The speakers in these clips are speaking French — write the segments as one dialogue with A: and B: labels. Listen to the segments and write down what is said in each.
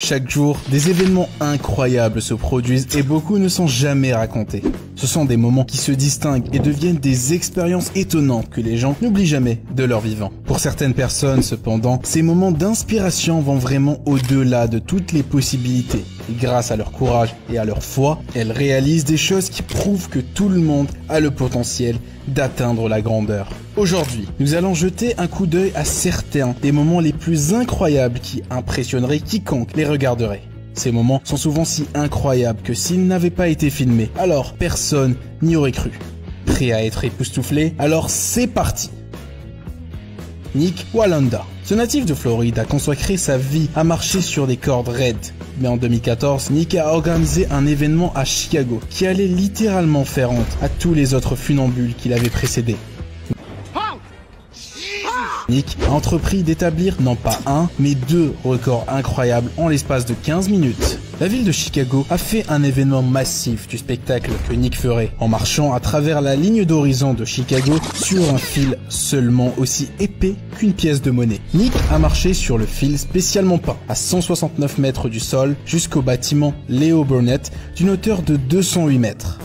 A: Chaque jour, des événements incroyables se produisent et beaucoup ne sont jamais racontés. Ce sont des moments qui se distinguent et deviennent des expériences étonnantes que les gens n'oublient jamais de leur vivant. Pour certaines personnes, cependant, ces moments d'inspiration vont vraiment au-delà de toutes les possibilités. Et grâce à leur courage et à leur foi, elles réalisent des choses qui prouvent que tout le monde a le potentiel d'atteindre la grandeur. Aujourd'hui, nous allons jeter un coup d'œil à certains des moments les plus incroyables qui impressionneraient quiconque les regarderait. Ces moments sont souvent si incroyables que s'ils n'avaient pas été filmés, alors personne n'y aurait cru. Prêt à être époustouflé? Alors c'est parti! Nick Wallenda. Ce natif de Floride a consacré sa vie à marcher sur des cordes raides. Mais en 2014, Nick a organisé un événement à Chicago qui allait littéralement faire honte à tous les autres funambules qui l'avaient précédé. Nick a entrepris d'établir non pas un, mais deux records incroyables en l'espace de 15 minutes. La ville de Chicago a fait un événement massif du spectacle que Nick ferait en marchant à travers la ligne d'horizon de Chicago sur un fil seulement aussi épais qu'une pièce de monnaie. Nick a marché sur le fil spécialement peint à 169 mètres du sol jusqu'au bâtiment Leo Burnett d'une hauteur de 208 mètres.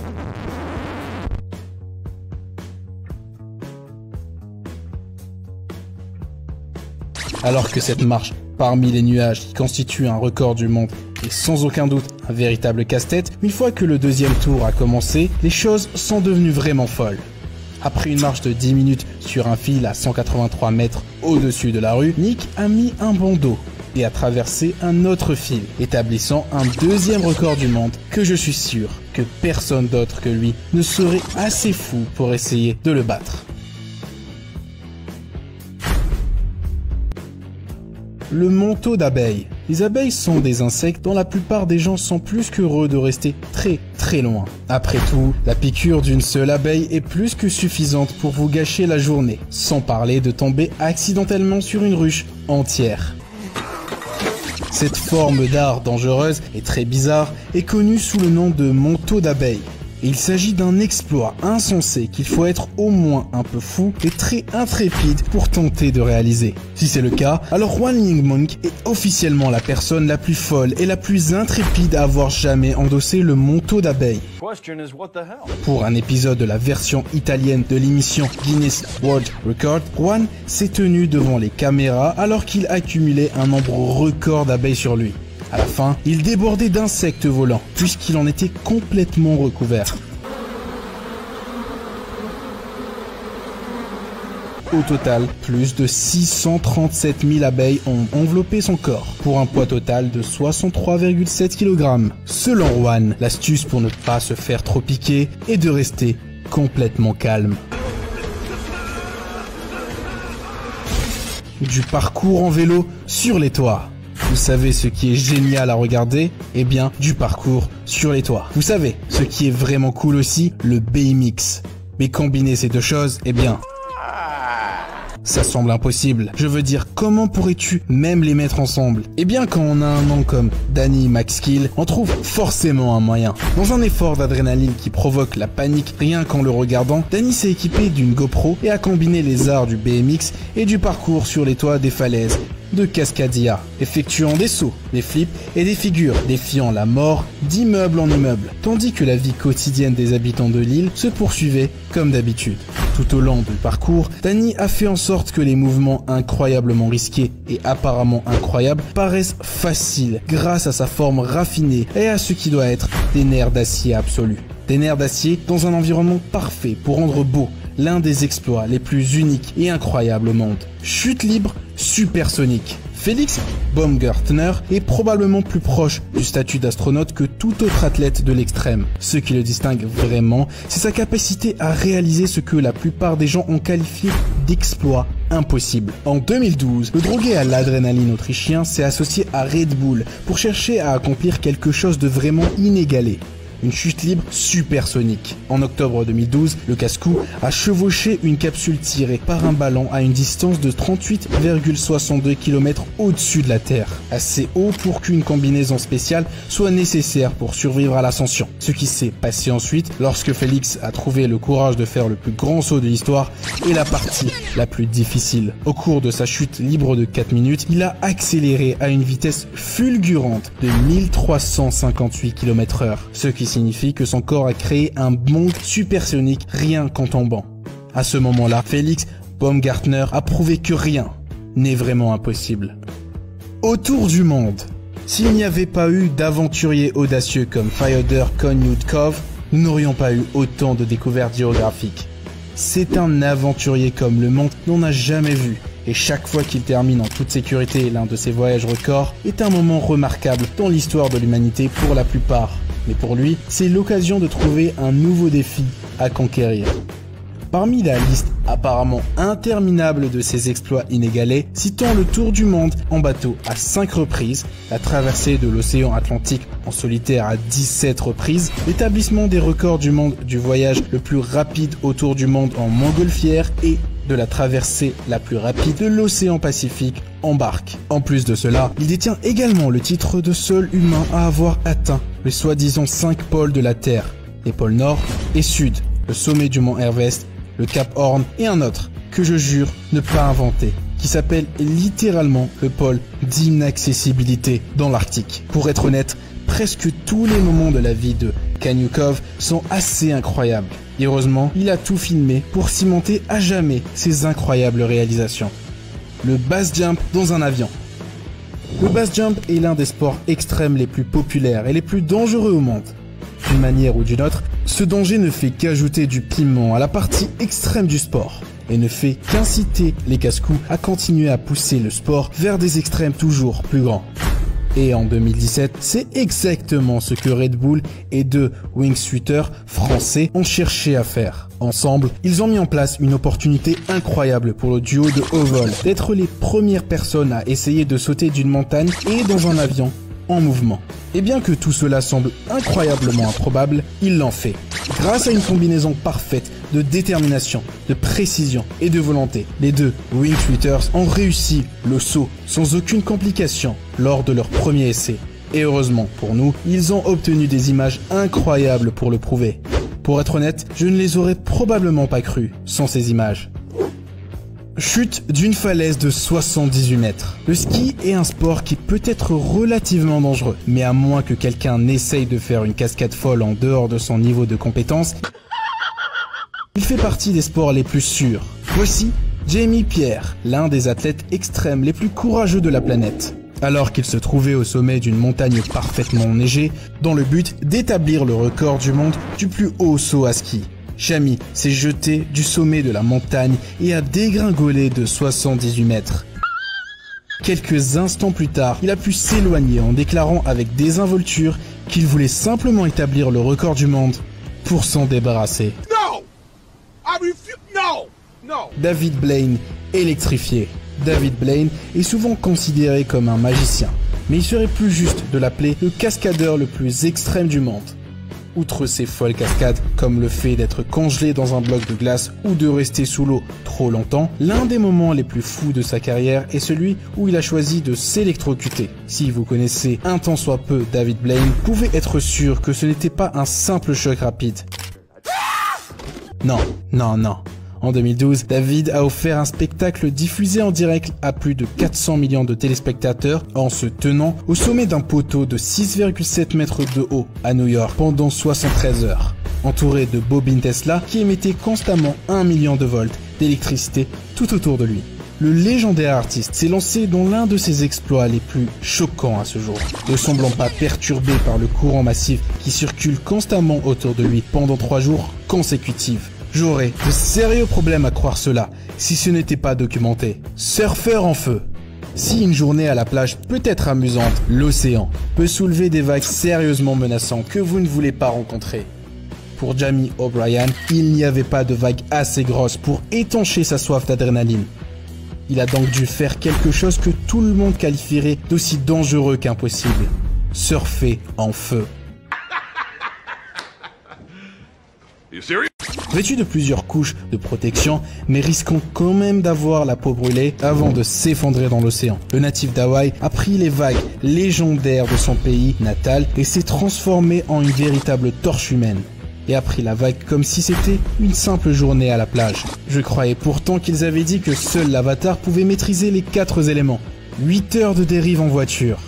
A: Alors que cette marche parmi les nuages qui constitue un record du monde est sans aucun doute un véritable casse-tête, une fois que le deuxième tour a commencé, les choses sont devenues vraiment folles. Après une marche de 10 minutes sur un fil à 183 mètres au-dessus de la rue, Nick a mis un bandeau et a traversé un autre fil, établissant un deuxième record du monde que je suis sûr que personne d'autre que lui ne serait assez fou pour essayer de le battre. Le manteau d'abeilles. Les abeilles sont des insectes dont la plupart des gens sont plus qu'heureux de rester très loin. Après tout, la piqûre d'une seule abeille est plus que suffisante pour vous gâcher la journée, sans parler de tomber accidentellement sur une ruche entière. Cette forme d'art dangereuse et très bizarre est connue sous le nom de manteau d'abeilles. Et il s'agit d'un exploit insensé qu'il faut être au moins un peu fou et très intrépide pour tenter de réaliser. Si c'est le cas, alors Wan Ling Monk est officiellement la personne la plus folle et la plus intrépide à avoir jamais endossé le manteau d'abeille. Pour un épisode de la version italienne de l'émission Guinness World Record, Juan s'est tenu devant les caméras alors qu'il accumulait un nombre record d'abeilles sur lui. À la fin, il débordait d'insectes volants, puisqu'il en était complètement recouvert. Au total, plus de 637 000 abeilles ont enveloppé son corps, pour un poids total de 63,7 kg. Selon Juan, l'astuce pour ne pas se faire trop piquer est de rester complètement calme. Du parcours en vélo sur les toits. Vous savez ce qui est génial à regarder? Eh bien, du parcours sur les toits. Vous savez, ce qui est vraiment cool aussi, le BMX. Mais combiner ces deux choses, eh bien, ça semble impossible. Je veux dire, comment pourrais-tu même les mettre ensemble? Eh bien, quand on a un nom comme Danny McSkill, on trouve forcément un moyen. Dans un effort d'adrénaline qui provoque la panique rien qu'en le regardant, Danny s'est équipé d'une GoPro et a combiné les arts du BMX et du parcours sur les toits des falaises de Cascadia, effectuant des sauts, des flips et des figures, défiant la mort d'immeuble en immeuble, tandis que la vie quotidienne des habitants de l'île se poursuivait comme d'habitude. Tout au long du parcours, Danny a fait en sorte que les mouvements incroyablement risqués et apparemment incroyables paraissent faciles grâce à sa forme raffinée et à ce qui doit être des nerfs d'acier absolus. Des nerfs d'acier dans un environnement parfait pour rendre beau l'un des exploits les plus uniques et incroyables au monde. Chute libre supersonique. Félix Baumgartner est probablement plus proche du statut d'astronaute que tout autre athlète de l'extrême. Ce qui le distingue vraiment, c'est sa capacité à réaliser ce que la plupart des gens ont qualifié d'exploit impossible. En 2012, le drogué à l'adrénaline autrichien s'est associé à Red Bull pour chercher à accomplir quelque chose de vraiment inégalé. une chute libre supersonique. En octobre 2012, le casse-cou a chevauché une capsule tirée par un ballon à une distance de 38,62 km au-dessus de la Terre, assez haut pour qu'une combinaison spéciale soit nécessaire pour survivre à l'ascension. Ce qui s'est passé ensuite, lorsque Félix a trouvé le courage de faire le plus grand saut de l'histoire, est la partie la plus difficile. Au cours de sa chute libre de 4 minutes, il a accéléré à une vitesse fulgurante de 1358 km/h, ce qui signifie que son corps a créé un bond supersonique rien qu'en tombant. À ce moment-là, Félix Baumgartner a prouvé que rien n'est vraiment impossible. Autour du monde. S'il n'y avait pas eu d'aventuriers audacieux comme Fyodor Konyutkov, nous n'aurions pas eu autant de découvertes géographiques. C'est un aventurier comme le monde n'en a jamais vu, et chaque fois qu'il termine en toute sécurité l'un de ses voyages records est un moment remarquable dans l'histoire de l'humanité pour la plupart. Mais pour lui, c'est l'occasion de trouver un nouveau défi à conquérir. Parmi la liste apparemment interminable de ses exploits inégalés, citons le tour du monde en bateau à 5 reprises, la traversée de l'océan Atlantique en solitaire à 17 reprises, l'établissement des records du monde du voyage le plus rapide autour du monde en montgolfière et de la traversée la plus rapide de l'océan Pacifique en barque. En plus de cela, il détient également le titre de seul humain à avoir atteint les soi-disant 5 pôles de la Terre, les pôles Nord et Sud, le sommet du mont Everest, le Cap Horn et un autre que je jure ne pas inventer, qui s'appelle littéralement le pôle d'inaccessibilité dans l'Arctique. Pour être honnête, presque tous les moments de la vie de Kanyukov sont assez incroyables. Et heureusement, il a tout filmé pour cimenter à jamais ses incroyables réalisations. Le base jump dans un avion. Le base jump est l'un des sports extrêmes les plus populaires et les plus dangereux au monde. D'une manière ou d'une autre, ce danger ne fait qu'ajouter du piment à la partie extrême du sport et ne fait qu'inciter les casse-cous à continuer à pousser le sport vers des extrêmes toujours plus grands. Et en 2017, c'est exactement ce que Red Bull et deux wingsuiters français ont cherché à faire. Ensemble, ils ont mis en place une opportunité incroyable pour le duo de haut vol d'être les premières personnes à essayer de sauter d'une montagne et dans un avion en mouvement. Et bien que tout cela semble incroyablement improbable, ils l'ont fait. Grâce à une combinaison parfaite de détermination, de précision et de volonté, les deux wingsuiters ont réussi le saut sans aucune complication lors de leur premier essai. Et heureusement pour nous, ils ont obtenu des images incroyables pour le prouver. Pour être honnête, je ne les aurais probablement pas crues sans ces images. Chute d'une falaise de 78 mètres. Le ski est un sport qui peut être relativement dangereux, mais à moins que quelqu'un n'essaye de faire une cascade folle en dehors de son niveau de compétence, il fait partie des sports les plus sûrs. Voici Jamie Pierre, l'un des athlètes extrêmes les plus courageux de la planète. Alors qu'il se trouvait au sommet d'une montagne parfaitement enneigée, dans le but d'établir le record du monde du plus haut saut à ski. Jamie s'est jeté du sommet de la montagne et a dégringolé de 78 mètres. Quelques instants plus tard, il a pu s'éloigner en déclarant avec désinvolture qu'il voulait simplement établir le record du monde pour s'en débarrasser. David Blaine, électrifié. David Blaine est souvent considéré comme un magicien, mais il serait plus juste de l'appeler le cascadeur le plus extrême du monde. Outre ses folles cascades, comme le fait d'être congelé dans un bloc de glace ou de rester sous l'eau trop longtemps, l'un des moments les plus fous de sa carrière est celui où il a choisi de s'électrocuter. Si vous connaissez un tant soit peu David Blaine, vous pouvez être sûr que ce n'était pas un simple choc rapide. Non. En 2012, David a offert un spectacle diffusé en direct à plus de 400 millions de téléspectateurs en se tenant au sommet d'un poteau de 6,7 mètres de haut à New York pendant 73 heures, entouré de bobines Tesla qui émettaient constamment 1 million de volts d'électricité tout autour de lui. Le légendaire artiste s'est lancé dans l'un de ses exploits les plus choquants à ce jour, ne semblant pas perturbé par le courant massif qui circule constamment autour de lui pendant 3 jours consécutifs. J'aurais de sérieux problèmes à croire cela si ce n'était pas documenté. Surfeur en feu. Si une journée à la plage peut être amusante, l'océan peut soulever des vagues sérieusement menaçantes que vous ne voulez pas rencontrer. Pour Jamie O'Brien, il n'y avait pas de vague assez grosse pour étancher sa soif d'adrénaline. Il a donc dû faire quelque chose que tout le monde qualifierait d'aussi dangereux qu'impossible. Surfer en feu. Vêtu de plusieurs couches de protection, mais risquant quand même d'avoir la peau brûlée avant de s'effondrer dans l'océan. Le natif d'Hawaï a pris les vagues légendaires de son pays natal et s'est transformé en une véritable torche humaine. Et a pris la vague comme si c'était une simple journée à la plage. Je croyais pourtant qu'ils avaient dit que seul l'avatar pouvait maîtriser les 4 éléments. 8 heures de dérive en voiture.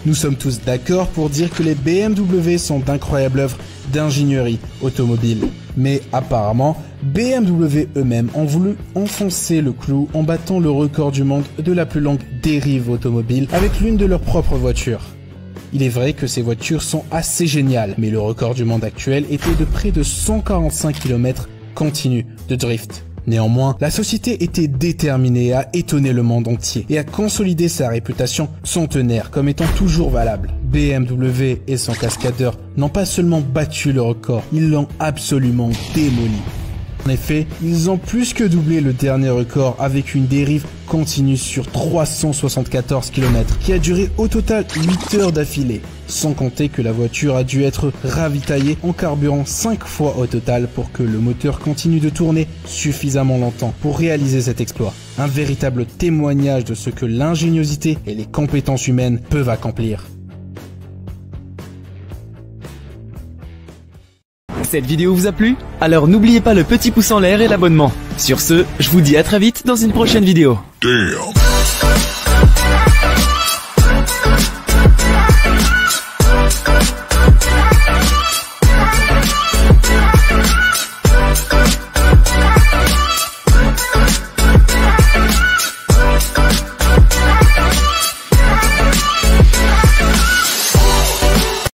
A: Nous sommes tous d'accord pour dire que les BMW sont d'incroyables œuvres d'ingénierie automobile. Mais apparemment, BMW eux-mêmes ont voulu enfoncer le clou en battant le record du monde de la plus longue dérive automobile avec l'une de leurs propres voitures. Il est vrai que ces voitures sont assez géniales, mais le record du monde actuel était de près de 145 km continus de drift. Néanmoins, la société était déterminée à étonner le monde entier et à consolider sa réputation centenaire comme étant toujours valable. BMW et son cascadeur n'ont pas seulement battu le record, ils l'ont absolument démoli. En effet, ils ont plus que doublé le dernier record avec une dérive continue sur 374 km qui a duré au total 8 heures d'affilée. Sans compter que la voiture a dû être ravitaillée en carburant 5 fois au total pour que le moteur continue de tourner suffisamment longtemps pour réaliser cet exploit. Un véritable témoignage de ce que l'ingéniosité et les compétences humaines peuvent accomplir.
B: Cette vidéo vous a plu? Alors n'oubliez pas le petit pouce en l'air et l'abonnement. Sur ce, je vous dis à très vite dans une prochaine vidéo.
C: Damn.